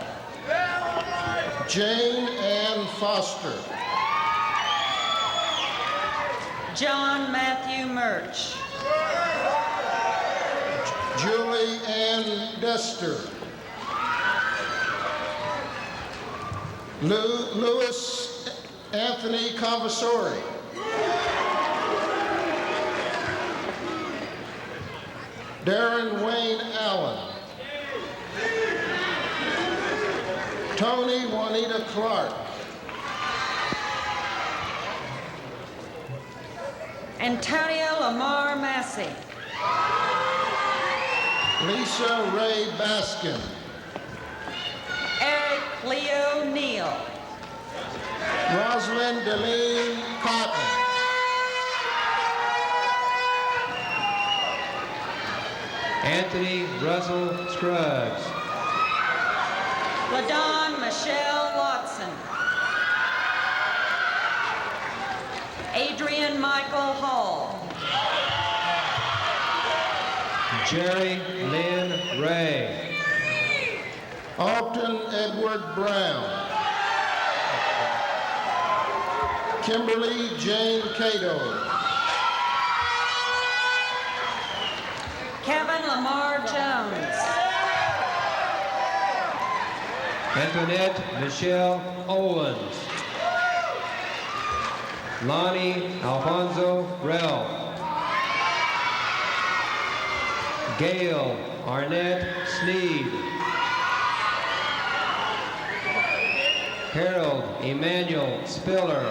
Jane Ann Foster. John Matthew Murch. Julie Ann Dester. Louis Anthony Conversori. Darren Wayne Allen. Tony Juanita Clark. Antonio Lamar Massey. Lisa Ray Baskin. Eric Leo Neal. Rosalind Deline Cotton. Anthony Russell Scruggs. LaDon Michelle Watson. Adrian Michael Hall. Jerry Lynn Ray. Alton Edward Brown. Kimberly Jane Cato. Kevin Lamar Jones. Antoinette Michelle Owens. Lonnie Alfonso Rel. Gail Arnett Sneed. Harold Emmanuel Spiller.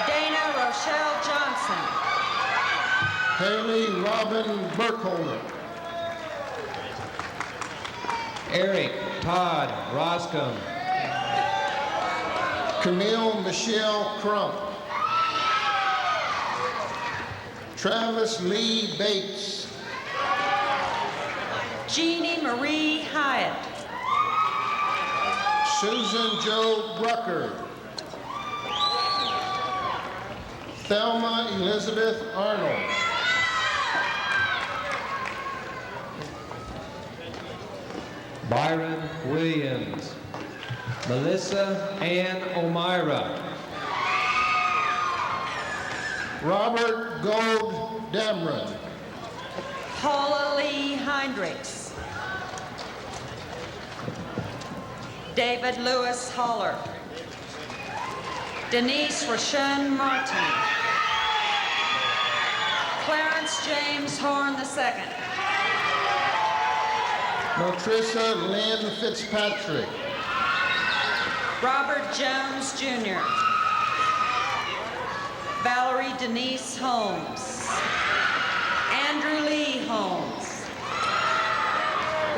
Dana Rochelle Johnson. Haley Robin Burkholder. Eric Todd Roscom. Camille Michelle Crump. Travis Lee Bates. Jeannie Marie Hyatt. Susan Jo Brucker. Thelma Elizabeth Arnold. Byron Williams. Melissa Ann O'Meara. Robert Gold Damron. Paula Lee Heinrichs. David Lewis Holler. Denise Rashun Martin. Clarence James Horn II. Matrissa Lynn Fitzpatrick. Robert Jones Jr. Valerie Denise Holmes. Andrew Lee Holmes.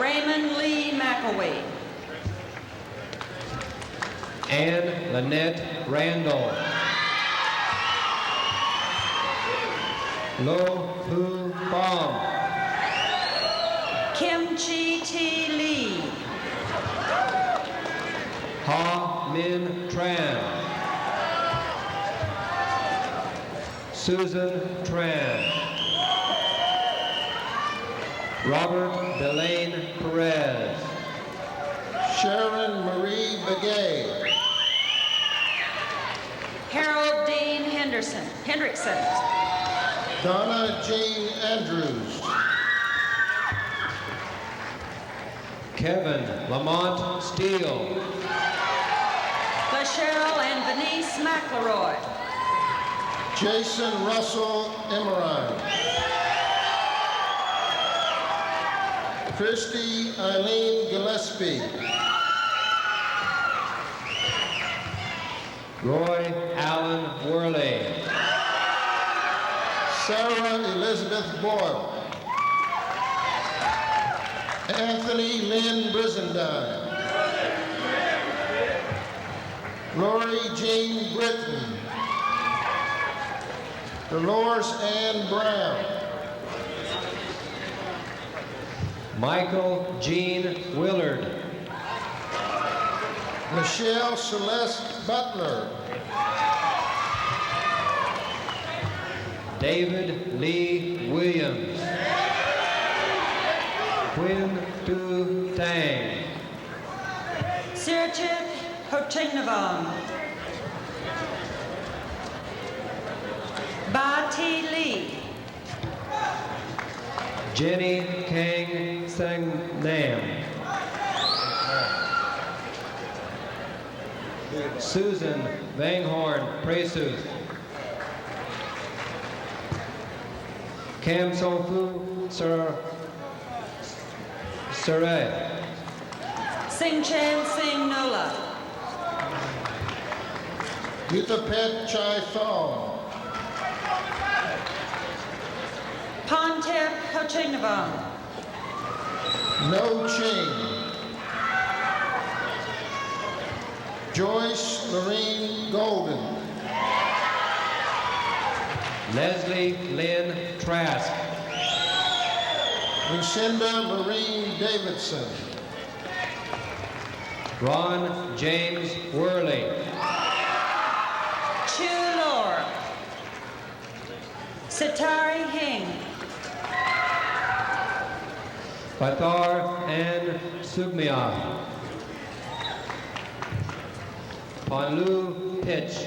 Raymond Lee McElwee. Ann Lynette Randall. Lo Hu Bong. Kim Chi T. Lee. Ha Min Tran. Susan Tran. Robert Delane Perez. Sharon Marie Begay. Harold Dean Hendrickson. Donna Jean Andrews. Kevin Lamont Steele. LaCheryl and Venice McElroy. Jason Russell Emeron. Christy Eileen Gillespie. Roy Allen Worley. Sarah Elizabeth Boyle. Anthony Lynn Brizendine. Lori Jean Britton. Dolores Ann Brown. Michael Jean Willard. Michelle Celeste Butler. David Lee Williams. Quinn Tu Tang. Sirchit Hotingnavam. Ba Ti Lee. Jenny Kang Sang Nam. Susan Vanghorn Presuth. Kam Sofu Sarai. Sing Chan Sing Nola. Yuthapet Chai Thong. Pontep Hotingnavam. No Ching. Joyce Lorene Golden. Leslie Lynn Trask. Lucinda Lorene Davidson. Ron James Worley. Chu Lor. Sitari Hing. Patar and Sugmia. Ponlu Pitch.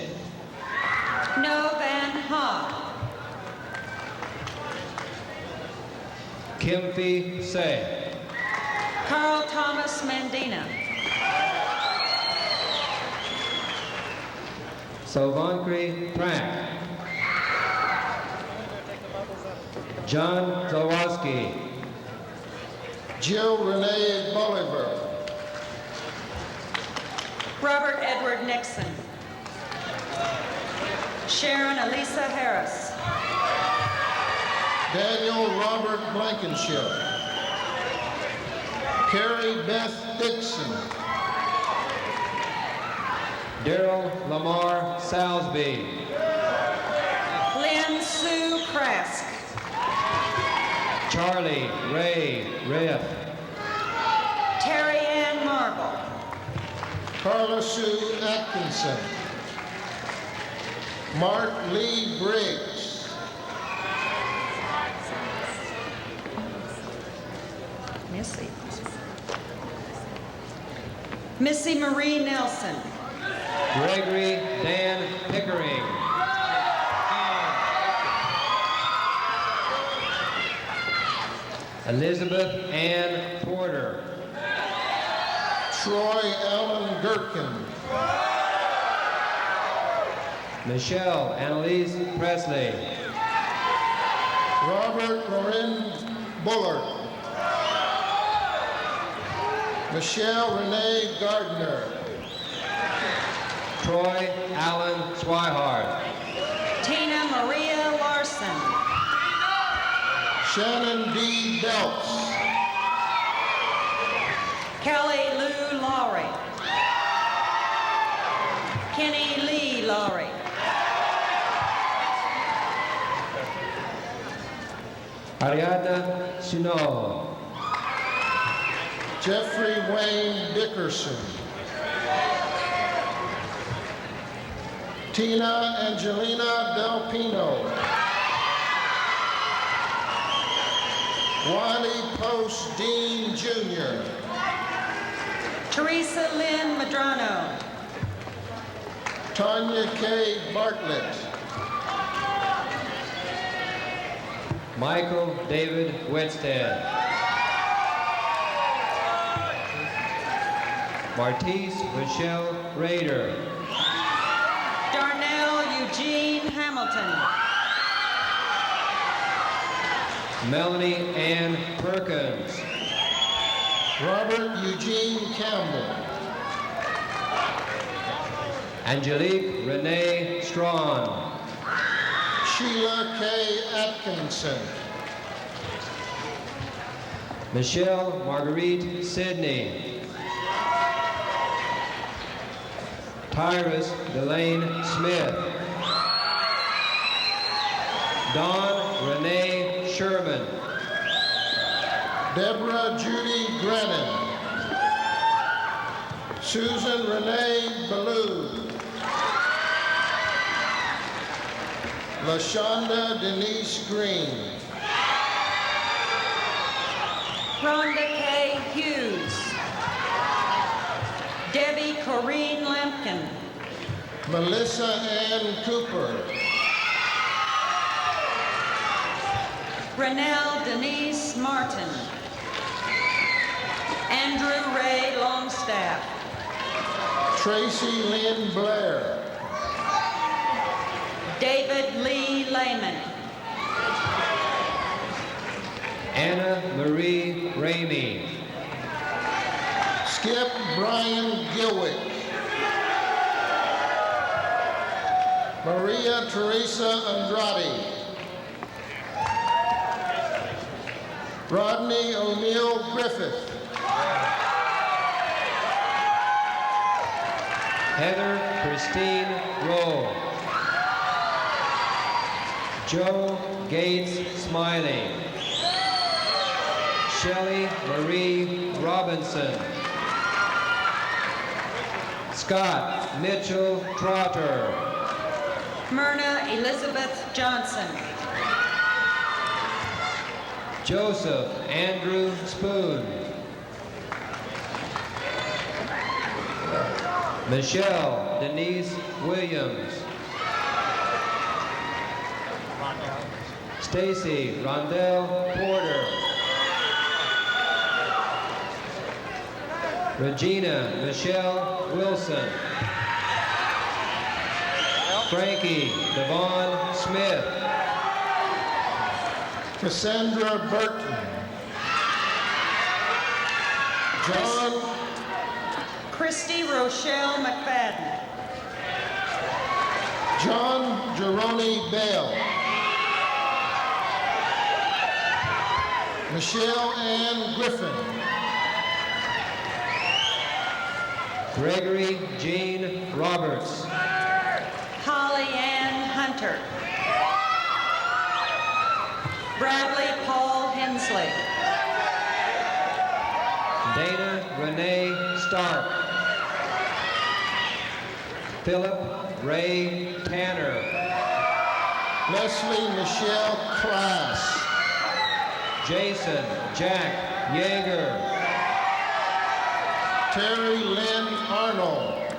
No Van Ha. Kimfi Se. Carl Thomas Mandina. Sovankri Prank. John Zawaski. Jill Renee Bolivar. Robert Edward Nixon. Sharon Elisa Harris. Daniel Robert Blankenship. Carrie Beth Dixon. Daryl Lamar Salsby. Lynn Sue Krask. Charlie Ray Riff. Terry Ann Marble. Carla Sue Atkinson. Mark Lee Briggs. Missy Marie Nelson. Gregory Dan Pickering. Elizabeth Ann Porter. Troy Allen Gherkin. Michelle Annalise Presley. Robert Loren Bullard. Michelle Renee Gardner. Troy Allen Swihart. Tina Maria Larson. Shannon D. Belts. Kelly Lou Lowry. Kenny Lee Lowry. Ariadna Sino. Jeffrey Wayne Dickerson. Tina Angelina Del Pino. Wiley Post Dean Jr. Teresa Lynn Madrano. Tanya K. Bartlett. Michael David Winstead. Martise Michelle Rader. Darnell Eugene Hamilton. Melanie Ann Perkins. Robert Eugene Campbell. Angelique Renee Strawn. Sheila K. Atkinson. Michelle Marguerite Sidney. Tyrus Delane Smith. Dawn Renee Sherman. Deborah Judy Grennan. Susan Renee Ballou. LaShonda Denise Green. Rhonda K. Hughes. Debbie Corrine Lampkin. Melissa Ann Cooper. Renelle Denise Martin. Andrew Ray Longstaff. Tracy Lynn Blair. David Lee Lehman. Anna Marie Ramey. Skip Brian Gilwick. Maria Teresa Andrade. Rodney O'Neill Griffith. Heather Christine Rowe. Joe Gates Smiley. Shelley Marie Robinson. Scott Mitchell Trotter. Myrna Elizabeth Johnson. Joseph Andrew Spoon. Michelle Denise Williams. Stacy Rondell Porter. Regina Michelle Wilson. Frankie Devon Smith. Cassandra Burton. John Christy Rochelle McFadden. John Jerome Bell. Michelle Ann Griffin. Gregory Jean Roberts. Holly Ann Hunter. Bradley Paul Hensley. Dana Renee Stark. Philip Ray Tanner. Leslie Michelle Class. Jason Jack Yeager. Terry Lynn Arnold.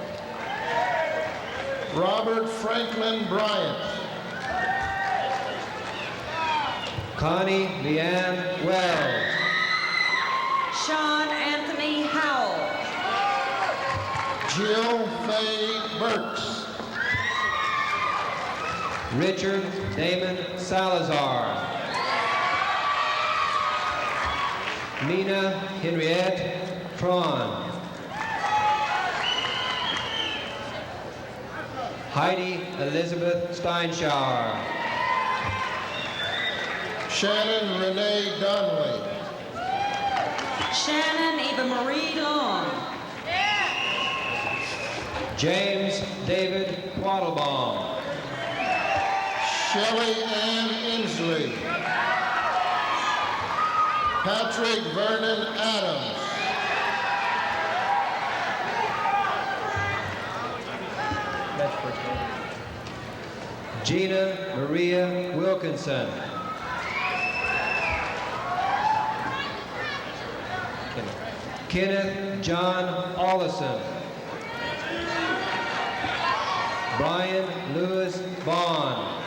Robert Franklin Bryant. Connie Leanne Wells. Sean Anthony Howell. Jill Faye Burks. Richard Damon Salazar. Nina Henriette Tron. Heidi Elizabeth Steinschauer. Shannon Renee Donnelly. Shannon Eva Marie Long. James David Quattlebaum. Shelley Ann Inslee. Patrick Vernon Adams. Gina Maria Wilkinson. Kenneth John Ollison. Brian Lewis Vaughn.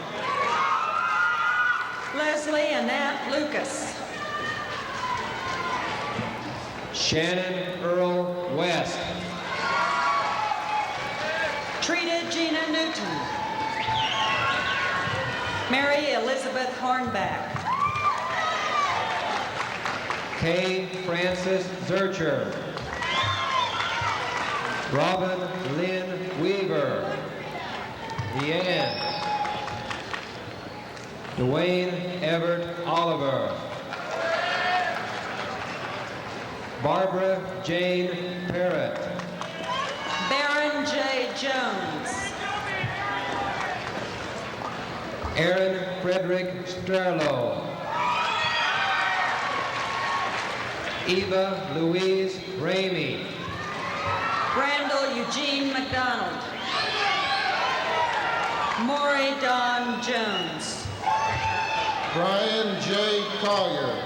Leslie Annette Lucas. Shannon Earl West. Trina Gina Newton. Mary Elizabeth Hornback. Kay Francis Zurcher. Robin Lynn Weaver. Leanne. Dwayne Everett Oliver. Barbara Jane Parrott. Baron J. Jones. Aaron Frederick Sterlo. Eva Louise Ramey. Randall Eugene McDonald. Maury Don Jones. Brian J. Collier.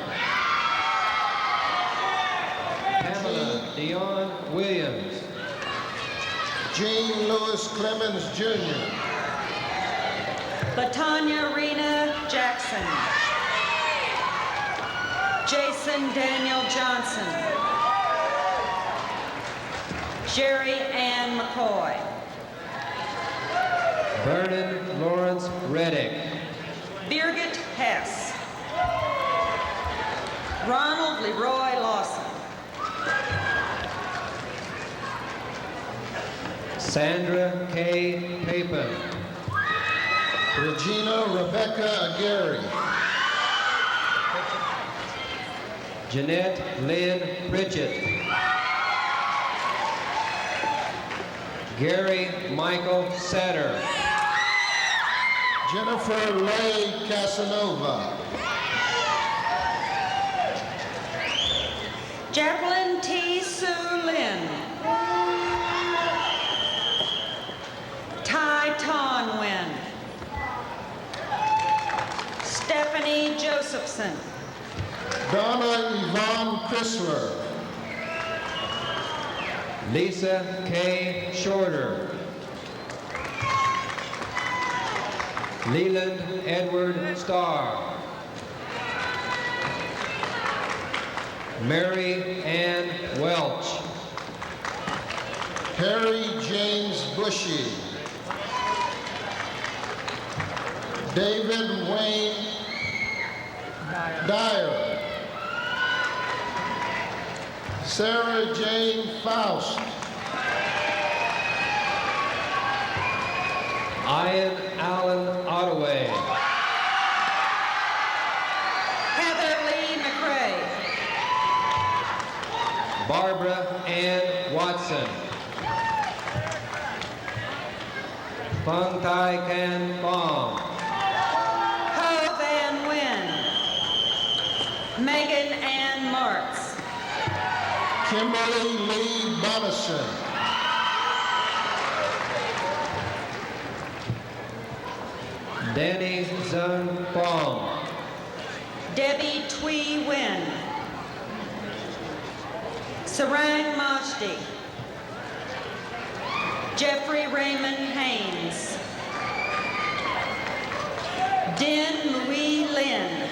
Pamela Dion Williams. Gene Lewis Clemens Jr. Latanya Rena Jackson. Jason Daniel Johnson. Jerry Ann McCoy. Vernon Lawrence Reddick. Birgit Hess. Ronald Leroy Lawson. Sandra K. Papin. Regina Rebecca Aguirre. Jeanette Lynn Pritchett. Gary Michael Setter. Jennifer Leigh Casanova. Jacqueline T. Sue Lynn. Ty Tonwin. Stephanie Josephson. Donna Yvonne Chrysler. Lisa K. Shorter. Leland Edward Starr. Mary Ann Welch. Harry James Bushy. David Wayne Dyer. Sarah Jane Faust. Ian Allen Ottaway. Heather Lee McRae. Barbara Ann Watson. Phung Thai Can Phong. Ho Van Nguyen. Megan Ann Martz. Kimberly Lee Bonison. Danny Zung Phong. Debbie Twee Nguyen. Sarang Majdi. Jeffrey Raymond Haynes. Den Louis Lin.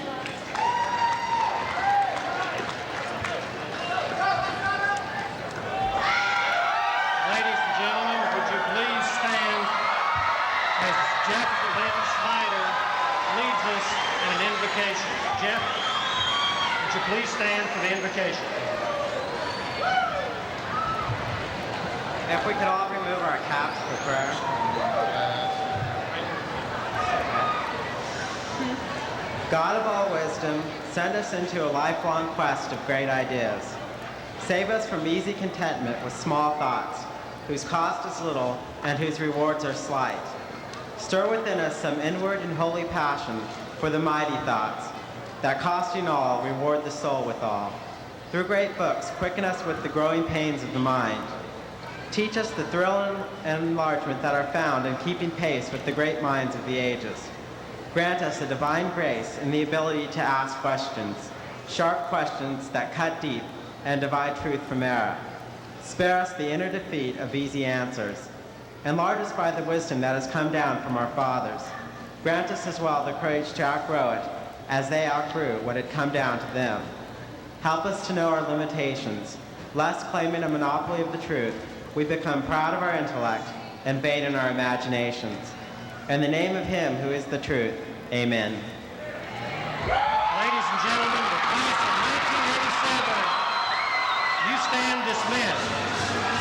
Ladies and gentlemen, would you please stand as Jeff Lynn Snyder invocation. Jeff, would you please stand for the invocation? If we could all remove our caps for prayer. God of all wisdom, send us into a lifelong quest of great ideas. Save us from easy contentment with small thoughts, whose cost is little and whose rewards are slight. Stir within us some inward and holy passion for the mighty thoughts, that costing all, reward the soul with all. Through great books, quicken us with the growing pains of the mind. Teach us the thrill and enlargement that are found in keeping pace with the great minds of the ages. Grant us a divine grace and the ability to ask questions, sharp questions that cut deep and divide truth from error. Spare us the inner defeat of easy answers. Enlarge us by the wisdom that has come down from our fathers. Grant us as well the courage to outgrow it as they outgrew what had come down to them. Help us to know our limitations, lest claiming a monopoly of the truth, we become proud of our intellect and vain in our imaginations. In the name of him who is the truth, amen. Ladies and gentlemen, the class of 1987, you stand dismissed.